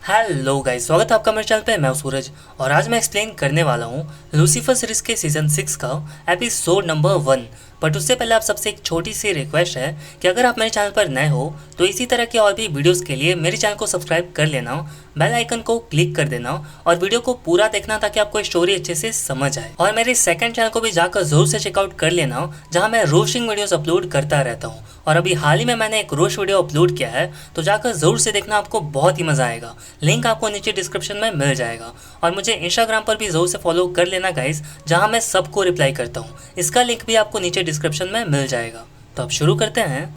Hello guys, स्वागत है आपका मेरे चैनल पे। मैं हूं सूरज और आज मैं एक्सप्लेन करने वाला हूं लूसीफर सीरीज के सीजन 6 का एपिसोड नंबर 1। बट उससे पहले आप सबसे एक छोटी सी रिक्वेस्ट है कि अगर आप मेरे चैनल पर नए हो तो इसी तरह के और भी वीडियोस के लिए मेरे चैनल को सब्सक्राइब कर लेना, बेल आइकन को क्लिक कर देना और वीडियो को पूरा देखना ताकि आपको स्टोरी अच्छे से समझ आए। और मेरे सेकंड चैनल को भी जाकर जरूर से चेकआउट कर लेना, जहाँ मैं रोस्टिंग वीडियोस अपलोड करता रहता हूँ। और अभी हाल ही में मैंने एक रोस्ट वीडियो अपलोड किया है, तो जाकर जरूर से देखना, आपको बहुत ही मजा आएगा। लिंक आपको नीचे डिस्क्रिप्शन में मिल जाएगा। और मुझे इंस्टाग्राम पर भी जरूर से फॉलो कर लेना गाइस, जहां मैं सबको रिप्लाई करता हूं। इसका लिंक भी आपको नीचे डिस्क्रिप्शन में मिल जाएगा। तो अब शुरू करते हैं।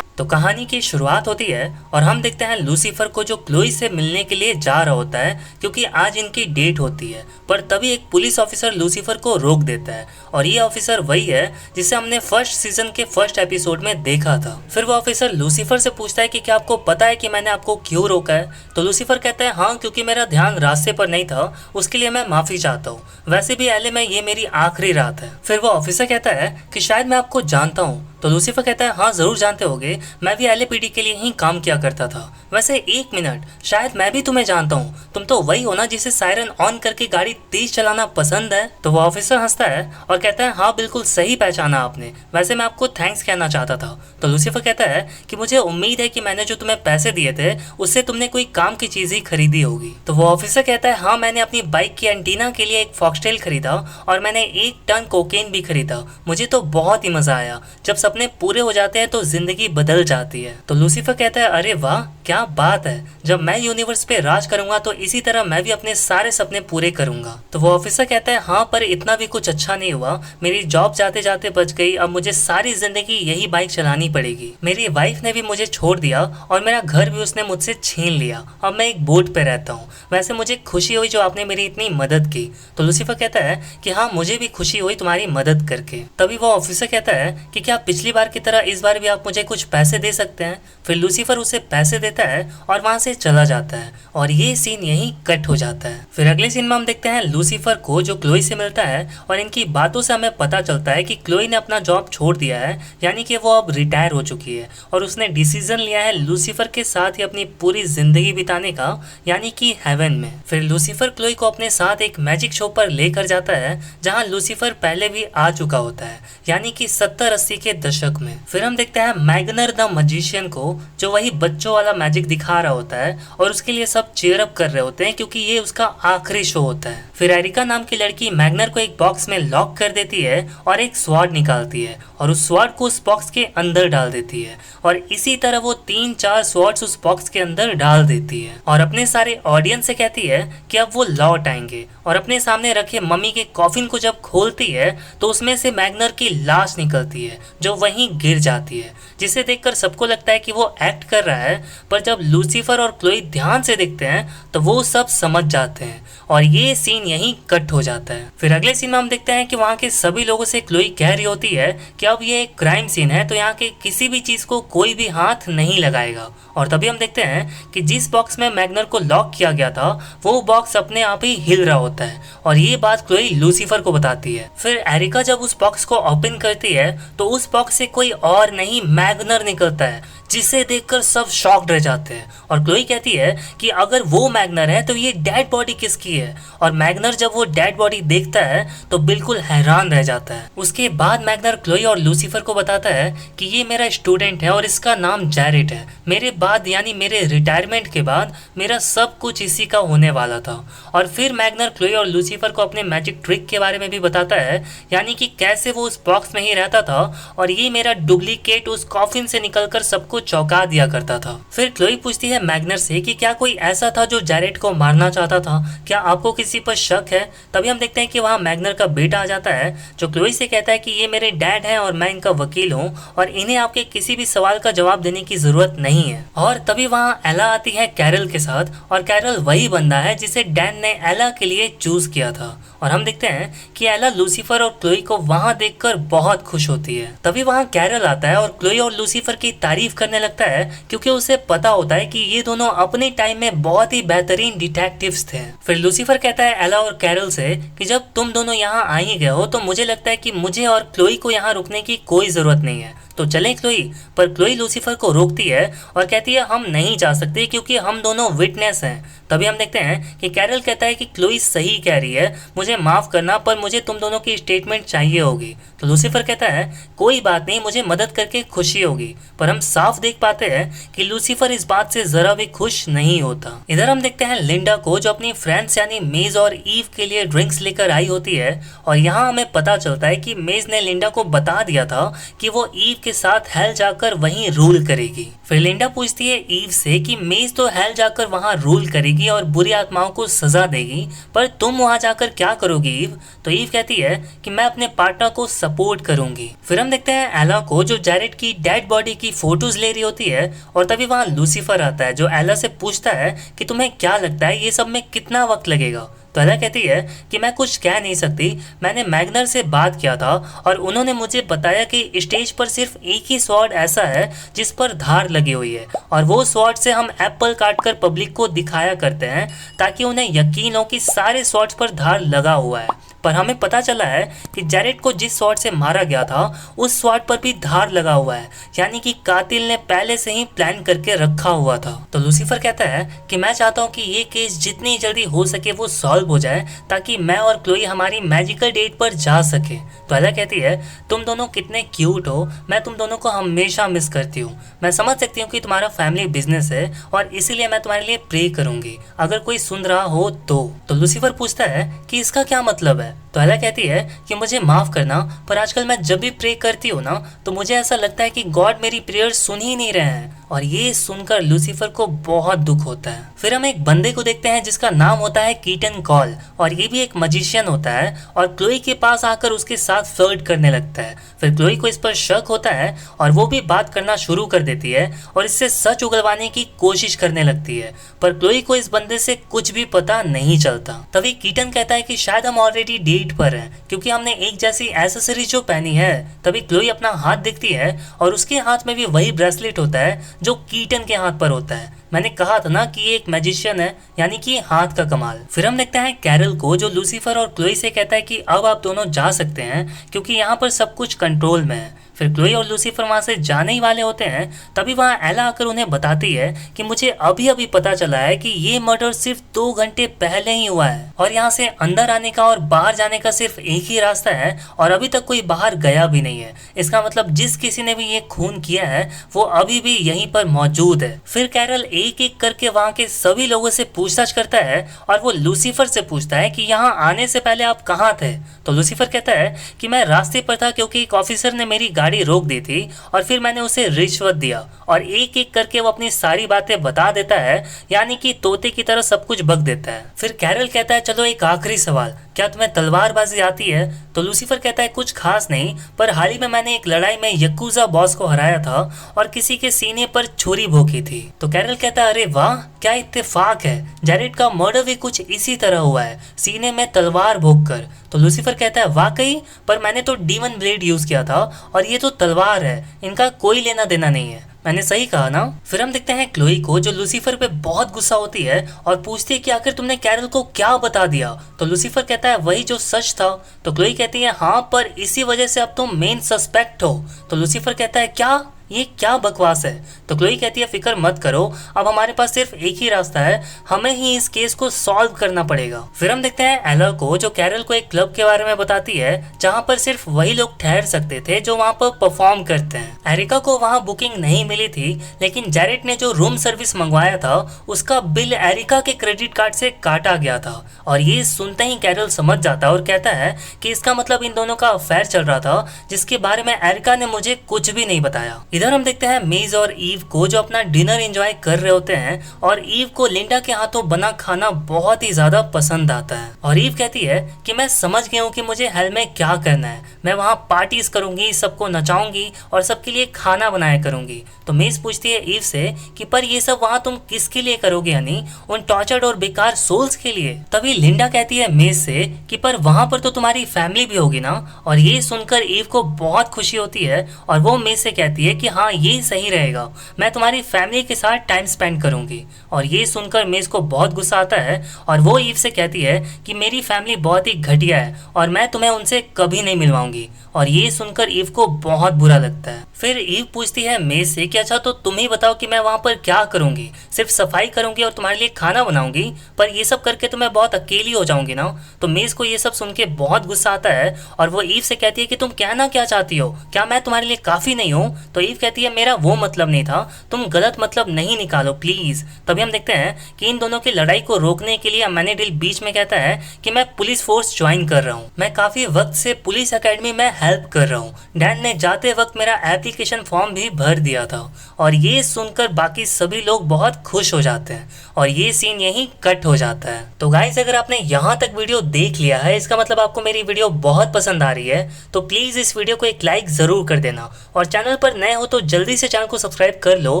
तो कहानी की शुरुआत होती है और हम देखते हैं लूसीफर को, जो क्लोई से मिलने के लिए जा रहा होता है क्योंकि आज इनकी डेट होती है। पर तभी एक पुलिस ऑफिसर लूसीफर को रोक देता है और ये ऑफिसर वही है जिसे हमने फर्स्ट सीजन के फर्स्ट एपिसोड में देखा था। फिर वो ऑफिसर लूसीफर से पूछता है कि क्या आपको पता है कि मैंने आपको क्यों रोका है। तो लूसीफर कहता है हाँ, क्योंकि मेरा ध्यान रास्ते पर नहीं था, उसके लिए मैं माफी चाहता हूँ। वैसे भी एले में ये मेरी आखिरी रात है। फिर वो ऑफिसर कहता है कि शायद मैं आपको जानता हूँ। तो लूसीफर कहता है हाँ जरूर जानते होगे, मैं भी एलएपीडी के लिए ही काम किया करता था। वैसे एक मिनट, शायद मैं भी तुम्हें जानता हूँ। तुम तो वही हो ना जिसे सायरन ऑन करके गाड़ी तेज चलाना पसंद है। तो वो ऑफिसर हंसता है और कहता है हाँ बिल्कुल सही पहचाना आपने। वैसे मैं आपको थैंक्स कहना चाहता था। तो लूसीफर कहता है कि मुझे उम्मीद है कि मैंने जो तुम्हें पैसे दिए थे उससे तुमने कोई काम की चीज ही खरीदी होगी। तो वो ऑफिसर कहता है हाँ, मैंने अपनी बाइक की एंटीना के लिए एक फॉक्सटेल खरीदा और मैंने 1 टन कोकेन भी खरीदा। मुझे तो बहुत ही मजा आया। जब सपने पूरे हो जाते हैं तो जिंदगी बदल जाती है। तो लूसीफर कहता है अरे वाह क्या बात है, जब मैं यूनिवर्स पे राज करूंगा तो इसी तरह मैं भी अपने सारे सपने पूरे करूंगा। तो वो ऑफिसर कहता है हाँ, पर इतना भी कुछ अच्छा नहीं हुआ। मेरी जॉब जाते जाते बच गई। अब मुझे सारी जिंदगी यही बाइक चलानी पड़ेगी। मेरी वाइफ ने भी मुझे छोड़ दिया और मेरा घर भी उसने मुझसे छीन लिया। अब मैं एक बोट पे रहता हूँ। वैसे मुझे खुशी हुई जो आपने मेरी इतनी मदद की। तो लूसीफर कहता है कि हाँ, मुझे भी खुशी हुई तुम्हारी मदद करके। तभी वो ऑफिसर कहता है कि क्या पिछली बार की तरह इस बार भी आप मुझे कुछ पैसे दे सकते हैं। फिर लूसीफर उसे पैसे देता है और वहां से चला जाता है और ये सीन यहीं कट हो जाता है। फिर अगले सीन में हम देखते हैं लूसीफर को जो क्लोई से मिलता है और इनकी बातों से हमें पता चलता है कि क्लोई ने अपना जॉब छोड़ दिया है, यानी कि वो अब रिटायर हो चुकी है और उसने डिसीजन लिया है लूसीफर के साथ ही अपनी पूरी जिंदगी बिताने का, यानी कि हेवन में। फिर लूसीफर क्लोई को अपने साथ एक मैजिक शो पर लेकर जाता है जहाँ लूसीफर पहले भी आ चुका होता है, यानी कि 70-80 के दशक में। फिर हम देखते हैं मैग्नर द मजिशियन को, जो वही बच्चों वाला मैजिक दिखा रहा होता है और उसके लिए सब चीयर अप कर रहे होते हैं क्योंकि ये उसका आखिरी शो होता है। फिर एरिका नाम की लड़की मैग्नर को एक बॉक्स में लॉक कर देती है और एक स्वॉर्ड निकालती है और उस स्वॉर्ड को उस बॉक्स के अंदर डाल देती है और इसी तरह वो 3-4 स्वॉर्ड्स उस बॉक्स के अंदर डाल देती है और अपने सारे ऑडियंस से कहती है कि अब वो लौट आएंगे। और अपने सामने रखे मम्मी के कॉफिन को जब खोलती है तो उसमें से मैग्नर की लाश निकलती है जो वहीं गिर जाती है, जिसे देखकर सबको लगता है कि वो एक्ट कर रहा है। पर जब लूसीफर और क्लोई ध्यान से देखते हैं तो वो सब समझ जाते हैं और ये सीन यहीं कट हो जाता है। फिर अगले सीन में हम देखते हैं कि वहाँ के सभी लोगों से क्लोई कह रही होती है कि अब ये एक क्राइम सीन है, तो यहाँ के किसी भी चीज को कोई भी हाथ नहीं लगाएगा। और तभी हम देखते हैं कि जिस बॉक्स में मैग्नर को लॉक किया गया था वो बॉक्स अपने आप ही हिल रहा होता है और ये बात क्लोई लूसीफर को बताती है। फिर एरिका जब उस बॉक्स को ओपन करती है तो उस बॉक्स से कोई और नहीं मैग्नर निकलता है, जिसे देखकर सब शॉक्ड रह जाते हैं। और क्लोई कहती है कि अगर वो मैग्नर है तो ये डेड बॉडी किसकी है। और मैग्नर जब वो डेड बॉडी देखता है तो बिल्कुल हैरान रह जाता है। उसके बाद मैग्नर क्लोई और लूसीफर को बताता है कि ये मेरा स्टूडेंट है और इसका नाम जैरेट है। मेरे बाद यानी मेरे रिटायरमेंट के बाद मेरा सब कुछ इसी का होने वाला था। और फिर मैग्नर क्लोई और लूसीफर को अपने मैजिक ट्रिक के बारे में भी बताता है, यानी कि कैसे वो उस बॉक्स में ही रहता था और ये मेरा डुप्लीकेट उस कॉफिन से निकलकर सबको चौंका दिया करता था। फिर क्लोई पूछती है मैग्नर से कि क्या कोई ऐसा था जो जैरेट को मारना चाहता था, क्या आपको किसी पर शक है। तभी हम देखते हैं कि वहाँ मैग्नर का बेटा आ जाता है जो क्लोई से कहता है कि ये मेरे डैड हैं और मैं इनका वकील हूँ और इन्हें आपके किसी भी सवाल का जवाब देने की जरूरत नहीं है। और तभी वहाँ एला आती है कैरल के साथ और कैरल वही बंदा है जिसे डैन ने एला के लिए चूज किया था। और हम देखते हैं कि एला लूसीफर और क्लोई को वहाँ देखकर बहुत खुश होती है। तभी वहाँ कैरल आता है और क्लोई और लूसीफर की तारीफ करने लगता है क्योंकि उसे पता होता है कि ये दोनों अपने टाइम में बहुत ही बेहतरीन डिटेक्टिव्स थे। फिर लूसीफर कहता है एला और कैरल से कि जब तुम दोनों यहाँ आ ही गए हो तो मुझे लगता है कि मुझे और क्लोई को यहाँ रुकने की कोई जरूरत नहीं है। तो चले क्लोई। पर क्लोई लूसीफर को रोकती है और कहती है हम नहीं जा सकते क्योंकि हम दोनों विटनेस हैं। तभी हम देखते हैं कि कैरल कहता है कि क्लोई सही कह रही है, मुझे माफ़ करना पर मुझे तुम दोनों की स्टेटमेंट चाहिए होगी। तो लूसीफर कहता है कोई बात नहीं, मुझे मदद करके खुशी होगी। पर हम साफ देख पाते हैं कि लूसीफर इस बात से ज़रा भी खुश नहीं होता। इधर हम देखते हैं लिंडा को जो अपनी फ्रेंड्स यानी मेज और ईव के लिए ड्रिंक्स लेकर आई होती है और यहाँ हमें पता चलता है कि मेज ने लिंडा को बता दिया था कि वो ईव के साथ हेल जाकर वहीं रूल करेगी। फिर लिंडा पूछती है ईव से कि मेज तो हेल जाकर वहाँ रूल करेगी और बुरी आत्माओं को सजा देगी, पर तुम वहाँ जाकर क्या करोगी ईव? तो ईव कहती है कि मैं अपने पार्टनर को सपोर्ट करूंगी। फिर हम देखते हैं एला को जो जैरेड की डेड बॉडी की फोटोज ले रही होती है और तभी वहाँ लूसीफर आता है जो एला से पूछता है कि तुम्हें क्या लगता है ये सब में कितना वक्त लगेगा। तो एला कहती है कि मैं कुछ कह नहीं सकती, मैंने मैग्नर से बात किया था और उन्होंने मुझे बताया कि स्टेज पर सिर्फ एक ही स्वॉर्ड ऐसा है जिस पर धार लगी हुई है और वो स्वॉर्ड से हम एप्पल काटकर पब्लिक को दिखाया करते हैं ताकि उन्हें यकीन हो कि सारे स्वॉर्ड्स पर धार लगा हुआ है। पर हमें पता चला है कि जैरेड को जिस स्वॉर्ड से मारा गया था उस स्वॉर्ड पर भी धार लगा हुआ है, यानी कि कातिल ने पहले से ही प्लान करके रखा हुआ था। तो लूसीफर कहता है कि मैं चाहता हूँ कि ये केस जितनी जल्दी हो सके वो सॉल्व हो जाए ताकि मैं और क्लोई हमारी मैजिकल डेट पर जा सके। तो एला कहती है तुम दोनों कितने क्यूट हो, मैं तुम दोनों को हमेशा मिस करती हूँ। मैं समझ सकती हूँ कि तुम्हारा फैमिली बिजनेस है और इसीलिए मैं तुम्हारे लिए प्रे करूंगी, अगर कोई सुन रहा हो तो लूसीफर पूछता है कि इसका क्या मतलब है? तो एला कहती है कि मुझे माफ़ करना, पर आजकल मैं जब भी प्रे करती हूँ ना तो मुझे ऐसा लगता है कि गॉड मेरी प्रेयर सुन ही नहीं रहे हैं। और ये सुनकर लूसीफर को बहुत दुख होता है। फिर हम एक बंदे को देखते हैं जिसका नाम होता है कीटन कॉल और ये भी एक मजिशियन होता है और क्लोई के पास आकर उसके साथ फ्लर्ट करने लगता है। फिर क्लोई को इस पर शक होता है और वो भी बात करना शुरू कर देती है और इससे सच उगलवाने की कोशिश करने लगती है, पर क्लोई को इस बंदे से कुछ भी पता नहीं चलता। तभी कीटन कहता है कि शायद हम ऑलरेडी डेट पर हैं क्योंकि हमने एक जैसी एसेसरी जो पहनी है। तभी क्लोई अपना हाथ दिखती है और उसके हाथ में भी वही ब्रेसलेट होता है जो कीटन के हाथ पर होता है। मैंने कहा था ना कि ये एक मैजिशियन है, यानी कि हाथ का कमाल। फिर हम देखते हैं कैरल को जो लूसीफर और क्लोई से कहता है कि अब आप दोनों जा सकते हैं क्योंकि यहाँ पर सब कुछ कंट्रोल में है। फिर क्लोई और लूसीफर वहाँ से जाने ही वाले होते हैं तभी वहाँ एला आकर उन्हें बताती है कि मुझे अभी अभी पता चला है कि ये मर्डर सिर्फ 2 घंटे पहले ही हुआ है और यहाँ से अंदर आने का और बाहर जाने का सिर्फ एक ही रास्ता है और अभी तक कोई बाहर गया भी नहीं है। इसका मतलब जिस किसी ने भी ये खून किया है वो अभी भी यहीं पर मौजूद है। फिर कैरल एक एक करके वहाँ के सभी लोगों से पूछताछ करता है और वो लूसीफर से पूछता है कि यहाँ आने से पहले आप कहाँ थे? तो लूसीफर कहता है कि मैं रास्ते पर था क्योंकि एक ऑफिसर ने मेरी गाड़ी रोक दी थी और फिर मैंने उसे रिश्वत दिया। और एक एक करके वो अपनी सारी बातें बता देता है, यानी कि तोते की तरह सब कुछ बक देता है। फिर कैरल कहता है चलो एक आखिरी सवाल, क्या तुम्हें तलवारबाजी आती है? तो लूसीफर कहता है कुछ खास नहीं, पर हाल ही में मैंने एक लड़ाई में यकूजा बॉस को हराया था और किसी के सीने पर छुरी भोंकी थी। तो कैरल कहता है अरे वाह क्या इत्तेफाक है, जैरेड का मर्डर भी कुछ इसी तरह हुआ है, सीने में तलवार भोंक कर। तो लूसीफर कहता है वाकई, पर मैंने तो डीमन ब्लेड यूज किया था और ये तो तलवार है, इनका कोई लेना देना नहीं है। मैंने सही कहा ना? फिर हम देखते हैं क्लोई को जो लूसीफर पे बहुत गुस्सा होती है और पूछती है कि आखिर तुमने कैरल को क्या बता दिया? तो लूसीफर कहता है वही जो सच था। तो क्लोई कहती है हाँ, पर इसी वजह से अब तुम मेन सस्पेक्ट हो। तो लूसीफर कहता है क्या, ये क्या बकवास है? तो क्लोई कहती है फिक्र मत करो, अब हमारे पास सिर्फ एक ही रास्ता है, हमें ही इस केस को सॉल्व करना पड़ेगा। फिर हम देखते हैं एला को जो कैरल को एक क्लब के बारे में बताती है जहां पर सिर्फ वही लोग ठहर सकते थे जो वहां पर परफॉर्म करते हैं। एरिका को वहां बुकिंग नहीं मिली थी, लेकिन जैरेड ने जो रूम सर्विस मंगवाया था उसका बिल एरिका के क्रेडिट कार्ड से काटा गया था। और ये सुनते ही कैरल समझ जाता है और कहता है कि इसका मतलब इन दोनों का अफेयर चल रहा था जिसके बारे में एरिका ने मुझे कुछ भी नहीं बताया। इधर हम देखते हैं मेज और ईव को जो अपना डिनर एंजॉय कर रहे होते हैं और ईव को लिंडा के हाथों बना खाना बहुत ही ज्यादा पसंद आता है। और ईव कहती है कि मैं समझ गई हूँ कि मुझे हेल में क्या करना है, मैं वहाँ पार्टीज करूंगी, सबको नचाऊंगी और सबके लिए खाना बनाया करूंगी। तो मेज पूछती है ईव से कि पर ये सब वहाँ तुम किसके लिए करोगे, यानी उन टॉर्चर्ड और बेकार सोल्स के लिए? तभी लिंडा कहती है मेज से कि पर वहाँ पर तो तुम्हारी फैमिली भी होगी ना। और ये सुनकर ईव को बहुत खुशी होती है और वो मेज से कहती है कि कि हाँ ये सही रहेगा, मैं तुम्हारी फैमिली के साथ टाइम स्पेंड करूंगी। और ये सुनकर मेज को बहुत गुस्सा आता है और वो ईव से कहती है कि मेरी फैमिली बहुत ही घटिया है और मैं तुम्हें उनसे कभी नहीं मिलवाऊंगी। और ये सुनकर ईव को बहुत बुरा लगता है। फिर ईव पूछती है मेज से कि अच्छा तो तुम ही बताओ कि मैं वहाँ पर क्या करूंगी, सिर्फ सफाई करूंगी और तुम्हारे लिए खाना बनाऊंगी, पर ये सब करके तो मैं बहुत अकेली हो जाऊंगी ना। तो मेज को ये सब सुन के बहुत गुस्सा आता है और वो ईव से कहती है कि तुम कहना क्या चाहती हो, क्या मैं तुम्हारे लिए काफी नहीं हूँ? तो ईव कहती है मेरा वो मतलब नहीं था, तुम गलत मतलब नहीं निकालो प्लीज। तभी हम देखते हैं कि इन दोनों की लड़ाई को रोकने के लिए अमेनिडील बीच में कहता है कि मैं पुलिस फोर्स ज्वाइन कर रहा हूँ, मैं काफी वक्त से पुलिस अकेडमी में हेल्प कर रहा हूँ, डैड ने जाते वक्त मेरा एप्लीकेशन फॉर्म भी भर दिया था। और ये सुनकर बाकी सभी लोग बहुत खुश हो जाते हैं और ये सीन यहीं कट हो जाता है। तो गाइस अगर आपने यहाँ तक वीडियो देख लिया है इसका मतलब आपको मेरी वीडियो बहुत पसंद आ रही है, तो प्लीज इस वीडियो को एक लाइक जरूर कर देना और चैनल पर नए हो तो जल्दी से चैनल को सब्सक्राइब कर लो,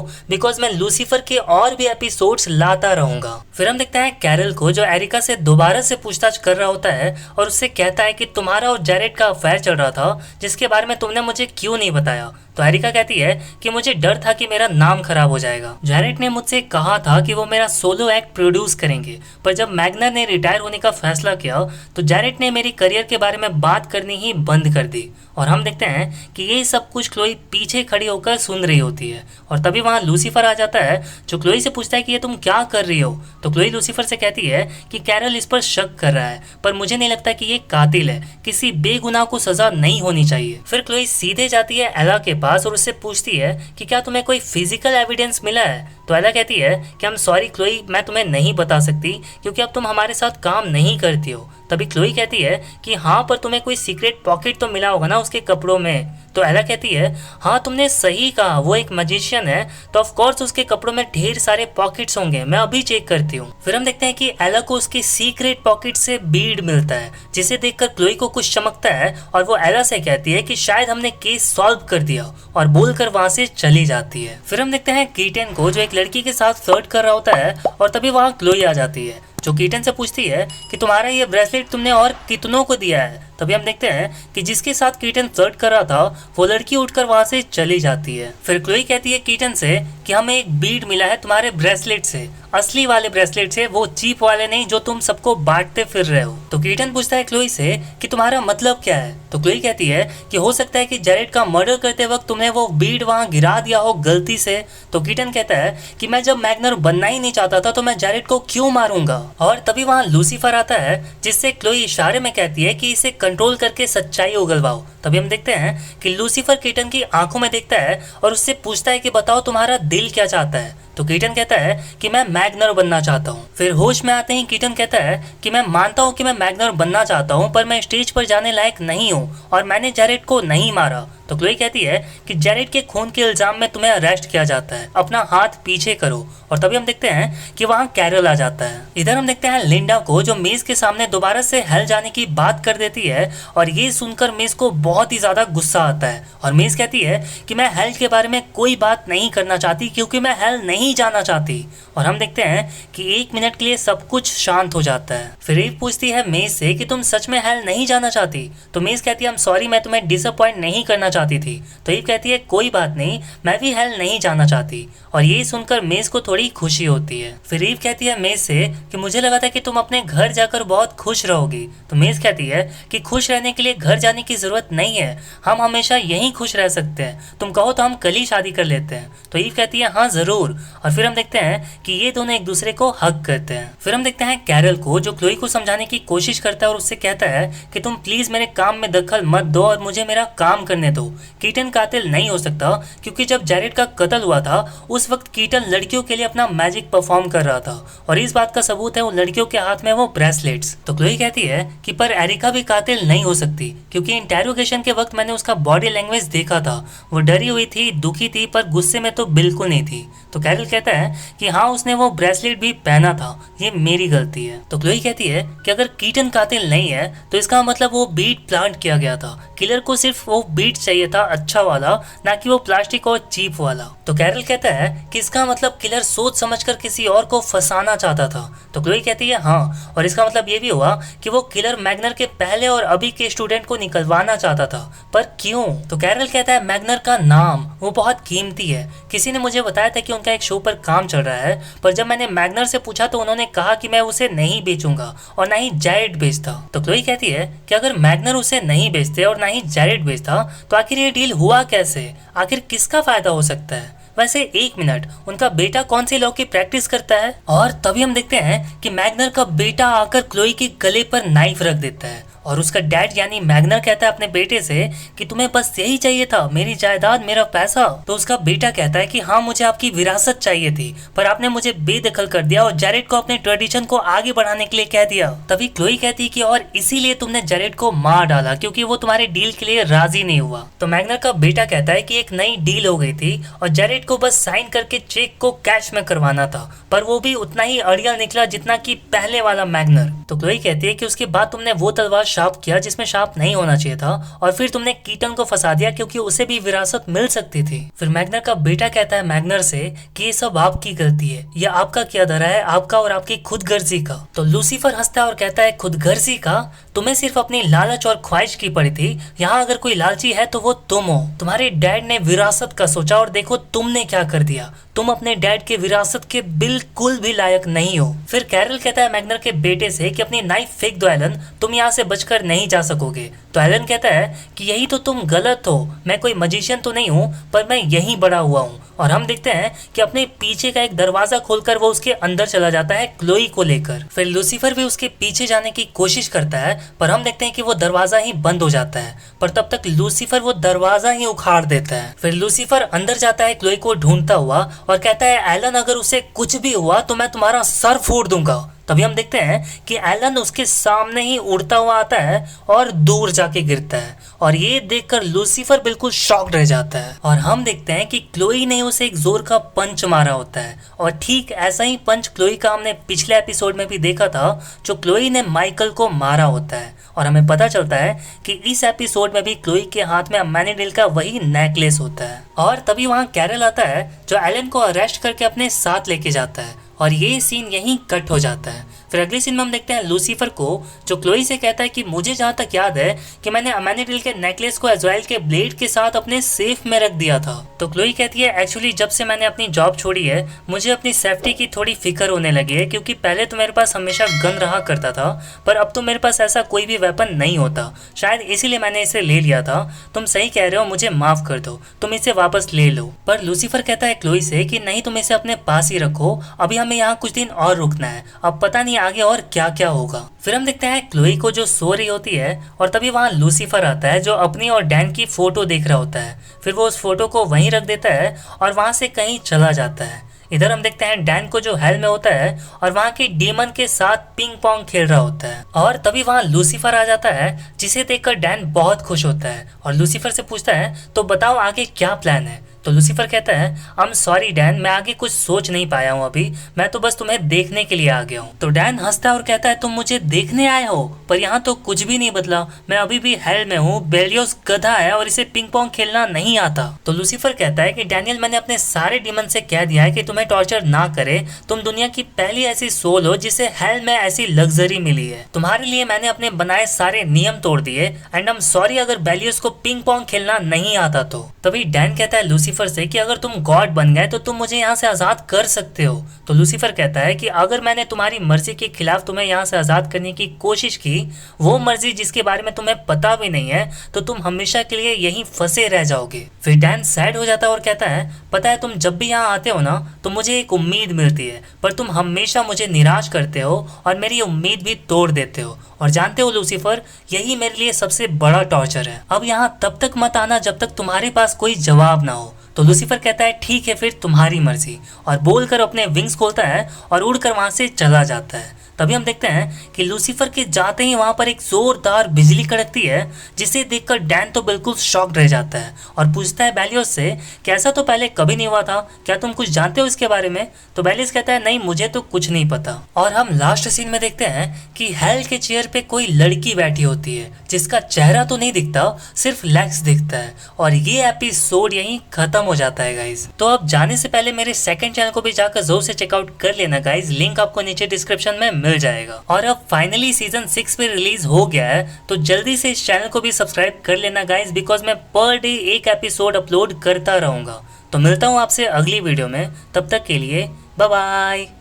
बिकॉज मैं लूसीफर के और भी एपिसोड्स लाता रहूंगा। फिर हम देखते हैं कैरल को जो एरिका से दोबारा से पूछताछ कर रहा होता है और उससे कहता है कि तुम्हारा और जैरेड का अफेयर चल रहा था जिसके बारे में तुमने मुझे क्यों नहीं बताया। तो एरिका कहती है कि मुझे डर था कि मेरा नाम खराब हो जाएगा, जैरेड ने मुझसे कहा था कि वो मेरा सोलो एक्ट प्रोड्यूस करेंगे, पर जब मैग्नर ने रिटायर होने का फैसला किया तो जैरेड ने मेरी करियर के बारे में बात करनी ही बंद कर दी। और हम देखते हैं कि ये सब कुछ क्लोई पीछे खड़ी होकर सुन रही होती है और तभी वहाँ लूसीफर आ जाता है जो क्लोई से पूछता है कि ये तुम क्या कर रही हो। तो क्लोई लूसीफर से कहती है कि कैरल इस पर शक कर रहा है पर मुझे नहीं लगता कि ये कातिल है, किसी बेगुनाह को सजा नहीं होनी चाहिए। फिर क्लोई सीधे जाती है एला के पास और उससे पूछती है कि क्या तुम्हें कोई फिजिकल एविडेंस मिला है। तो एला कहती है कि आई एम सॉरी क्लोई, मैं तुम्हें नहीं बता सकती क्योंकि अब तुम हमारे साथ काम नहीं करती हो। तभी क्लोई कहती है कि हाँ पर तुम्हें कोई सीक्रेट पॉकेट तो मिला होगा ना उसके कपड़ों में। तो एला कहती है हाँ तुमने सही कहा, वो एक मैजिशियन है तो ऑफ कोर्स उसके कपड़ों में ढेर सारे पॉकेट्स होंगे, मैं अभी चेक करती हूँ। फिर हम देखते हैं कि एला को उसके सीक्रेट पॉकेट से बीड मिलता है जिसे देखकर क्लोई को कुछ चमकता है और वो एला से कहती है कि शायद हमने केस सॉल्व कर दिया और बोलकर वहां से चली जाती है। फिर हम देखते हैं कीटन को जो एक लड़की के साथ फ्लर्ट कर रहा होता है और तभी वहाँ क्लोई आ जाती है जो कीटन से पूछती है कि तुम्हारा ये ब्रेसलेट तुमने और कितनों को दिया है। तभी हम देखते हैं कि जिसके साथ कीटन फ्लर्ट कर रहा था वो लड़की उठकर वहां से चली जाती है। फिर क्लोई कहती है कीटन से कि हमें एक बीड मिला है तुम्हारे ब्रेसलेट से, असली वाले ब्रेसलेट से, वो चीप वाले नहीं जो तुम सबको बांटते फिर रहे हो। तो कीटन पूछता है क्लोई से कि तुम्हारा मतलब क्या है। तो क्लोई कहती है कि हो सकता है कि जैरेड का मर्डर करते वक्त तुमने वो बीड वहां गिरा दिया हो गलती से। तो कीटन कहता है कि मैं जब मैग्नर बनना ही नहीं चाहता था तो मैं जैरेड को क्यों मारूंगा। और तभी वहां लूसीफर आता है जिससे क्लोई इशारे में कहती है कि इसे कंट्रोल करके सच्चाई उगलवाओ। तभी हम देखते हैं कि लूसीफर कीटन की आंखों में देखता है और उससे पूछता है कि बताओ तुम्हारा दिल क्या चाहता है। तो कीटन कहता है कि मैं मैग्नर बनना चाहता हूँ। फिर होश में आते ही कीटन कहता है कि मैं मानता हूँ कि मैं मैग्नर बनना चाहता हूँ पर मैं स्टेज पर जाने लायक नहीं हूँ और मैंने जैरेड को नहीं मारा। तो क्लोई कहती है कि जैरेड के खून के इल्जाम में तुम्हें अरेस्ट किया जाता है, अपना हाथ पीछे करो। और तभी हम देखते हैं कि वहाँ कैरल आ जाता है। इधर हम देखते हैं लिंडा को जो मेज के सामने दोबारा से हेल जाने की बात कर देती है और ये सुनकर मेज को बहुत ही ज्यादा गुस्सा आता है और मेज कहती है कि मैं हेल के बारे में कोई बात नहीं करना चाहती क्योंकि मैं हेल नहीं जाना चाहती। और हम देखते हैं कि 1 मिनट के लिए सब कुछ शांत हो जाता है। फिर ईव पूछती है मेज से कि तुम सच में हेल नहीं जाना चाहती। तो मेज कहती है आई एम सॉरी, मैं तुम्हें डिसअपॉइंट नहीं करना चाहती थी। तो ईव कहती है कोई बात नहीं, मैं भी हेल नहीं जाना चाहती। और ये सुनकर मेज को थोड़ी खुशी होती है। फिर ईव कहती है मेज से कि मुझे लगा था कि तुम अपने घर जाकर बहुत खुश रहोगी। तो मेज कहती है कि खुश रहने के लिए घर जाने की जरूरत नहीं है, हम हमेशा यहीं खुश रह सकते हैं, तुम कहो तो हम कल ही शादी कर लेते हैं। तो ईव कहती है हाँ जरूर। और फिर हम देखते हैं कि ये दोनों एक दूसरे को हग करते हैं। फिर हम देखते हैं कैरल को जो क्लोई को समझाने की कोशिश करता है और उससे कहता है कि तुम प्लीज मेरे काम में दखल मत दो और मुझे मेरा काम करने दो। कीटन कातिल नहीं हो सकता क्योंकि जब जैरेड का कत्ल हुआ था उस वक्त कीटन लड़कियों के लिए अपना मैजिक परफॉर्म कर रहा था और इस बात का सबूत है उन लड़कियों के हाथ में वो ब्रेसलेट्स। तो क्लोई कहती है कि पर एरिका भी कातिल नहीं हो सकती क्योंकि इंटेरोगेशन के वक्त मैंने उसका बॉडी लैंग्वेज देखा था, वो डरी हुई थी, दुखी थी, पर गुस्से में तो बिल्कुल नहीं थी। तो कैरल कहता है कि हाँ उसने वो ब्रेसलेट भी पहना था, ये मेरी गलती है। तो क्लोई कहती है कि अगर कीटन कातिल नहीं है तो इसका मतलब वो बीट प्लांट किया गया था किलर को सिर्फ वो बीट चाहिए था अच्छा वाला, ना कि वो प्लास्टिक और चीप वाला। तो कैरल कहता है कि इसका मतलब किलर सोच समझकर किसी और को फंसाना चाहता था। तो क्लोई कहती है हाँ, और इसका मतलब ये भी हुआ कि वो किलर मैग्नर के पहले और अभी के स्टूडेंट को निकलवाना चाहता था, पर क्यों? तो कैरल कहता है मैग्नर का नाम वो बहुत कीमती है। किसी ने मुझे बताया था कि उनका एक शो पर काम चल रहा है, पर जब मैंने मैग्नर से पूछा तो उन्होंने कहा कि मैं उसे नहीं बेचूंगा और ना ही जैरेड बेचता। तो क्लोई कहती है कि अगर मैग्नर उसे नहीं बेचते और ना ही जैरेड बेचता तो आखिर ये डील हुआ कैसे? आखिर किसका फायदा हो सकता है? वैसे एक मिनट, उनका बेटा कौन सी लॉ की प्रैक्टिस करता है? और तभी हम देखते हैं कि मैग्नर का बेटा आकर क्लोई के गले पर नाइफ रख देता है और उसका डैड यानी मैग्नर कहता है अपने बेटे से कि तुम्हें बस यही चाहिए था, मेरी जायदाद, मेरा पैसा। तो उसका बेटा कहता है कि हाँ, मुझे आपकी विरासत चाहिए थी, पर आपने मुझे बेदखल कर दिया और जैरेड को अपने ट्रेडिशन को आगे बढ़ाने के लिए कह दिया। तभी क्लोई कहती है कि और इसीलिए तुमने जैरेड को मार डाला क्योंकि वो तुम्हारे डील के लिए राजी नहीं हुआ। तो मैग्नर का बेटा कहता है कि एक नई डील हो गई थी और जैरेड को बस साइन करके चेक को कैश में करवाना था, पर वो भी उतना ही अड़ियल निकला जितना कि पहले वाला मैग्नर। तो क्लोई कहती है कि उसके बाद तुमने वो तलवार शार्प किया जिसमें शार्प नहीं होना चाहिए था, और फिर तुमने कीटन को फंसा दिया क्योंकि उसे भी विरासत मिल सकती थी। फिर मैग्नर का बेटा कहता है मैग्नर से कि ये सब आपकी गलती है, या आपका क्या धरा है, आपका और आपकी खुदगर्जी का। तो लूसीफर हंसता है और कहता है खुदगर्जी का? तुम्हें सिर्फ अपनी लालच और ख्वाहिश की पड़ी थी। यहाँ अगर कोई लालची है तो वो तुम हो। तुम्हारे डैड ने विरासत का सोचा और देखो तुमने क्या कर दिया। तुम अपने डैड के विरासत के बिल्कुल भी लायक नहीं हो। फिर कैरल कहता है मैग्नर के बेटे से कि अपनी नाइफ फेंक दो एलन, तुम यहाँ से बचकर नहीं जा सकोगे। तो एलन कहता है कि यही तो तुम गलत हो, मैं कोई मजिशियन तो नहीं हूँ, पर मैं यहीं बड़ा हुआ हूँ। और हम देखते हैं कि अपने पीछे का एक दरवाजा खोलकर वो उसके अंदर चला जाता है क्लोई को लेकर। फिर लूसीफर भी उसके पीछे जाने की कोशिश करता है, पर हम देखते हैं कि वो दरवाजा ही बंद हो जाता है, पर तब तक लूसीफर वो दरवाजा ही उखाड़ देता है। फिर लूसीफर अंदर जाता है क्लोई को ढूंढता हुआ और कहता है एलन, अगर उसे कुछ भी हुआ तो मैं तुम्हारा सर फोड़ दूंगा। तभी हम देखते हैं कि एलन उसके सामने ही उड़ता हुआ आता है और दूर जाके गिरता है, और ये देखकर लूसीफर बिल्कुल शॉक्ड रह जाता है। और हम देखते हैं कि क्लोई ने उसे एक जोर का पंच मारा होता है, और ठीक ऐसा ही पंच क्लोई का हमने पिछले एपिसोड में भी देखा था, जो क्लोई ने माइकल को मारा होता है। और हमें पता चलता है कि इस एपिसोड में भी क्लोई के हाथ में अमेनिडल का वही नेकलेस होता है। और तभी वहाँ कैरल आता है जो एलन को अरेस्ट करके अपने साथ लेके जाता है, और ये सीन यहीं कट हो जाता है। फिर अगले सीन में हम देखते हैं लूसीफर को जो क्लोई से कहता है कि मुझे जहाँ तक याद है कि मैंने अमेनिडल के नेकलेस को अज़राइल के ब्लेड के साथ अपने सेफ में रख दिया था। तो क्लोई कहती है एक्चुअली जब से मैंने अपनी जॉब छोड़ी है मुझे अपनी सेफ्टी की थोड़ी फिक्र होने लगी है, क्योंकि पहले तो मेरे पास हमेशा गन रहा करता था, पर अब तो मेरे पास ऐसा कोई भी वेपन नहीं होता, शायद इसीलिए मैंने इसे ले लिया था। तुम सही कह रहे हो, मुझे माफ कर दो, तुम इसे वापस ले लो। पर लूसीफर कहता है क्लोई से कि नहीं, तुम इसे अपने पास ही रखो, अभी हमें यहाँ कुछ दिन और रुकना है, अब पता नहीं आगे और क्या क्या होगा। फिर हम देखते हैं क्लोई को जो सो रही होती है, और तभी वहाँ लूसीफर आता है जो अपनी और डैन की फोटो देख रहा होता है। फिर वो उस फोटो को वहीं रख देता है और वहाँ से कहीं चला जाता है। इधर हम देखते हैं डैन को जो हेल में होता है और वहाँ के डीमन के साथ पिंग पोंग खेल रहा होता है। और तभी वहाँ लूसीफर आ जाता है, जिसे देखकर डैन बहुत खुश होता है और लूसीफर से पूछता है तो बताओ आगे क्या प्लान है। तो लूसीफर कहता है आई एम सॉरी डैन, मैं आगे कुछ सोच नहीं पाया हूँ अभी, मैं तो बस तुम्हें देखने के लिए आ गया हूँ। तो डैन हंसता है और कहता है तुम मुझे देखने आए हो, पर यहाँ तो कुछ भी नहीं बदला, मैं अभी भी हेल में हूँ, बेलियोस गधा है और इसे पिंग पोंग खेलना नहीं आता। तो लूसीफर कहता है कि डैनियल, मैंने अपने सारे डीमन से कह दिया है कि तुम्हें टॉर्चर ना करे, तुम दुनिया की पहली ऐसी सोल हो जिसे हेल में ऐसी लग्जरी मिली है, तुम्हारे लिए मैंने अपने बनाए सारे नियम तोड़ दिए, एंड आई एम सॉरी अगर बेलियोस को पिंग पोंग खेलना नहीं आता तो। तभी डैन कहता है लूसीफर से कि अगर तुम गॉड बन गए तो तुम मुझे यहाँ से आजाद कर सकते हो। तो लूसीफर कहता है कि अगर मैंने तुम्हारी मर्जी के खिलाफ तुम्हें यहाँ से आजाद करने की कोशिश की, वो मर्जी जिसके बारे में तुम्हें पता भी नहीं है, तो तुम हमेशा के लिए यहीं फंसे रह जाओगे। फिर डैन सैड हो जाता है और कहता है पता है तुम जब भी यहाँ आते हो ना तो मुझे एक उम्मीद मिलती है, पर तुम हमेशा मुझे निराश करते हो और मेरी उम्मीद भी तोड़ देते हो, और जानते हो लूसीफर, यही मेरे लिए सबसे बड़ा टॉर्चर है। अब यहाँ तब तक मत आना जब तक तुम्हारे पास कोई जवाब ना हो। तो लूसीफर कहता है ठीक है फिर तुम्हारी मर्जी, और बोलकर अपने विंग्स खोलता है और उड़कर वहां से चला जाता है। तभी हम देखते हैं कि लूसीफर के जाते ही वहाँ पर एक जोरदार बिजली कड़कती है, जिसे देखकर डैन तो बिल्कुल शॉक्ड रह जाता है और पूछता है बेलियोस से कि ऐसा तो पहले कभी नहीं हुआ था, क्या तुम कुछ जानते हो इसके बारे में? तो बेलियोस कहता है नहीं, मुझे तो कुछ नहीं पता। और हम लास्ट सीन में देखते हैं कि हेल के चेयर पे कोई लड़की बैठी होती है जिसका चेहरा तो नहीं दिखता, सिर्फ लेग्स दिखता है। और ये एपिसोड यहीं खत्म हो जाता है गाइज। तो अब जाने से पहले मेरे सेकंड चैनल को भी जाकर जरूर से चेकआउट कर लेना गाइज, लिंक आपको नीचे डिस्क्रिप्शन में मिल जाएगा। और अब फाइनली सीजन 6 भी रिलीज हो गया है, तो जल्दी से इस चैनल को भी सब्सक्राइब कर लेना गाइज, बिकॉज मैं पर डे एक एपिसोड अपलोड करता रहूंगा। तो मिलता हूँ आपसे अगली वीडियो में, तब तक के लिए बाय बाय।